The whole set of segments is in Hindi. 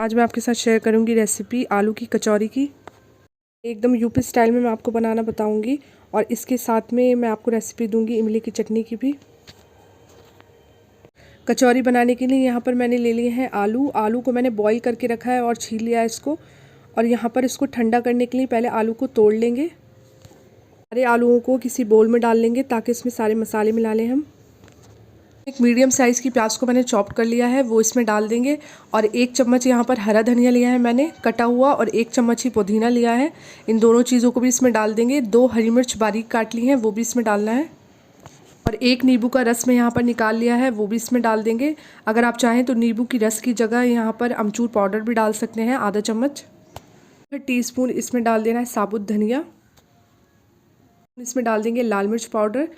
आज मैं आपके साथ शेयर करूंगी रेसिपी आलू की कचौरी की। एकदम यूपी स्टाइल में मैं आपको बनाना बताऊंगी और इसके साथ में मैं आपको रेसिपी दूंगी इमली की चटनी की भी। कचौरी बनाने के लिए यहाँ पर मैंने ले लिए हैं आलू को मैंने बॉईल करके रखा है और छील लिया है इसको। और यहाँ पर इसको ठंडा करने के लिए पहले आलू को तोड़ लेंगे। सारे आलूओं को किसी बोल में डाल लेंगे ताकि इसमें सारे मसाले मिला लें हम। एक मीडियम साइज़ की प्याज को मैंने चॉप कर लिया है, वो इसमें डाल देंगे। और 1 चम्मच यहाँ पर हरा धनिया लिया है मैंने कटा हुआ, और 1 चम्मच ही पुदीना लिया है। इन दोनों चीज़ों को भी इसमें डाल देंगे। 2 हरी मिर्च बारीक काट ली हैं, वो भी इसमें डालना है। और 1 नींबू का रस मैं यहाँ पर निकाल लिया है, वो भी इसमें डाल देंगे। अगर आप चाहें तो नींबू की रस की जगह यहाँ पर अमचूर पाउडर भी डाल सकते हैं, आधा चम्मच। टीस्पून इसमें डाल देना है साबुत धनिया। इसमें डाल देंगे लाल मिर्च पाउडर।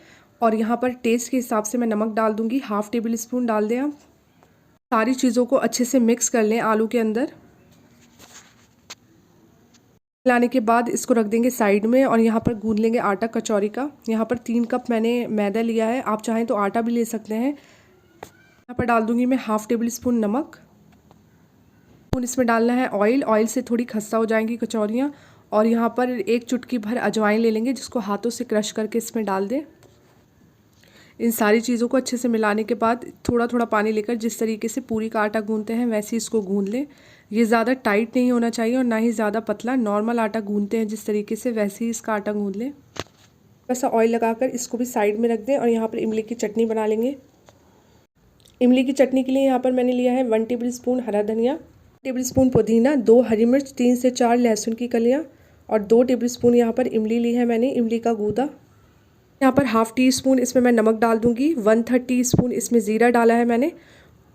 और यहाँ पर टेस्ट के हिसाब से मैं नमक डाल दूँगी, ½ टेबल स्पून डाल दें आप। सारी चीज़ों को अच्छे से मिक्स कर लें आलू के अंदर। मिलाने के बाद इसको रख देंगे साइड में और यहाँ पर गूंद लेंगे आटा कचौरी का। यहाँ पर 3 कप मैंने मैदा लिया है, आप चाहें तो आटा भी ले सकते हैं। यहाँ पर डाल दूँगी मैं ½ टेबल स्पून नमक। इसमें डालना है ऑयल से थोड़ी खस्ता हो जाएंगी कचौरियाँ। और यहाँ पर 1 चुटकी भर अजवाइन ले लेंगे, जिसको हाथों से क्रश करके इसमें डाल दें। इन सारी चीज़ों को अच्छे से मिलाने के बाद थोड़ा थोड़ा पानी लेकर जिस तरीके से पूरी का आटा गूंथते हैं वैसे ही इसको गूंथ लें। ये ज़्यादा टाइट नहीं होना चाहिए और ना ही ज़्यादा पतला, नॉर्मल आटा गूंथते हैं जिस तरीके से वैसे ही इसका आटा गूंथ लें। थोड़ा सा ऑयल लगाकर इसको भी साइड में रख दें और यहाँ पर इमली की चटनी बना लेंगे। इमली की चटनी के लिए यहाँ पर मैंने लिया है 1 टेबल स्पून हरा धनिया, टेबल स्पून पुदीना, 2 हरी मिर्च, 3 से 4 लहसुन की कलियाँ और 2 टेबल स्पून यहाँ पर इमली ली है मैंने, इमली का गूदा। यहाँ पर ½ टी स्पून इसमें मैं नमक डाल दूँगी, 1/3 टीस्पून इसमें ज़ीरा डाला है मैंने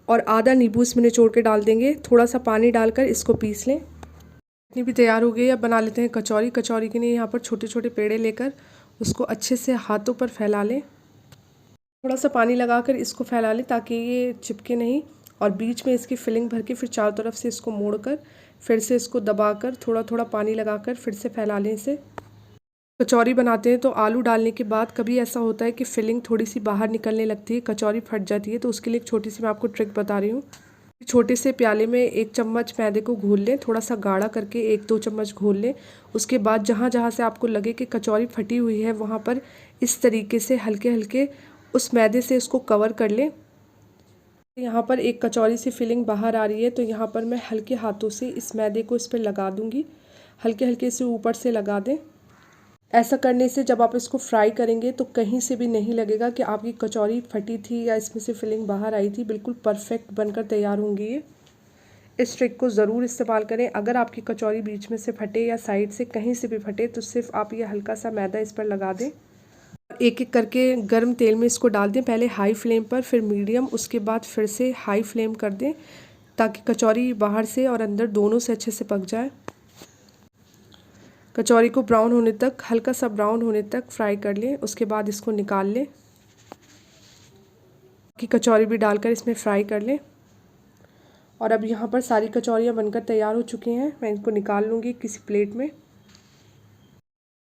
और आधा नींबू इसमें निचोड़ के डाल देंगे। थोड़ा सा पानी डालकर इसको पीस लें। चटनी भी तैयार हो गई। अब बना लेते हैं कचौरी। कचौरी के लिए यहाँ पर छोटे छोटे पेड़े लेकर उसको अच्छे से हाथों पर फैला लें। थोड़ा सा पानी लगाकर इसको फैला लें ताकि ये चिपके नहीं। और बीच में इसकी फिलिंग भर के फिर चारों तरफ से इसको मोड़कर फिर से इसको दबाकर थोड़ा थोड़ा पानी लगाकर फिर से फैला लें इसे। कचौरी बनाते हैं तो आलू डालने के बाद कभी ऐसा होता है कि फिलिंग थोड़ी सी बाहर निकलने लगती है, कचौरी फट जाती है। तो उसके लिए एक छोटी सी मैं आपको ट्रिक बता रही हूँ। छोटे से प्याले में 1 चम्मच मैदे को घोल लें, थोड़ा सा गाढ़ा करके 1-2 चम्मच घोल लें। उसके बाद जहाँ जहाँ से आपको लगे कि कचौरी फटी हुई है वहाँ पर इस तरीके से हल्के हल्के उस मैदे से इसको कवर कर लें। यहाँ पर एक कचौरी से फिलिंग बाहर आ रही है तो यहाँ पर मैं हल्के हाथों से इस मैदे को इस पर लगा दूँगी। हल्के हल्के से ऊपर से लगा दें। ऐसा करने से जब आप इसको फ्राई करेंगे तो कहीं से भी नहीं लगेगा कि आपकी कचौरी फटी थी या इसमें से फिलिंग बाहर आई थी। बिल्कुल परफेक्ट बनकर तैयार होंगी ये। इस ट्रिक को ज़रूर इस्तेमाल करें। अगर आपकी कचौरी बीच में से फटे या साइड से कहीं से भी फटे तो सिर्फ आप ये हल्का सा मैदा इस पर लगा दें। एक एक करके गर्म तेल में इसको डाल दें, पहले हाई फ्लेम पर फिर मीडियम, उसके बाद फिर से हाई फ्लेम कर दें ताकि कचौरी बाहर से और अंदर दोनों से अच्छे से पक जाए। कचौरी को ब्राउन होने तक, हल्का सा ब्राउन होने तक फ्राई कर लें। उसके बाद इसको निकाल लें कि कचौरी भी डालकर इसमें फ्राई कर लें। और अब यहाँ पर सारी कचौरियाँ बनकर तैयार हो चुकी हैं। मैं इनको निकाल लूँगी किसी प्लेट में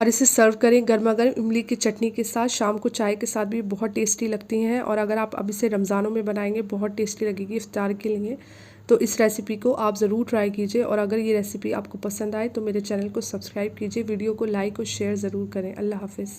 और इसे सर्व करें गर्मा गर्म इमली की चटनी के साथ। शाम को चाय के साथ भी बहुत टेस्टी लगती हैं। और अगर आप अब इसे रमज़ानों में बनाएंगे बहुत टेस्टी लगेगी इफ्तार के लिए। तो इस रेसिपी को आप ज़रूर ट्राई कीजिए। और अगर ये रेसिपी आपको पसंद आए तो मेरे चैनल को सब्सक्राइब कीजिए, वीडियो को लाइक और शेयर ज़रूर करें। अल्लाह हाफ़िज़।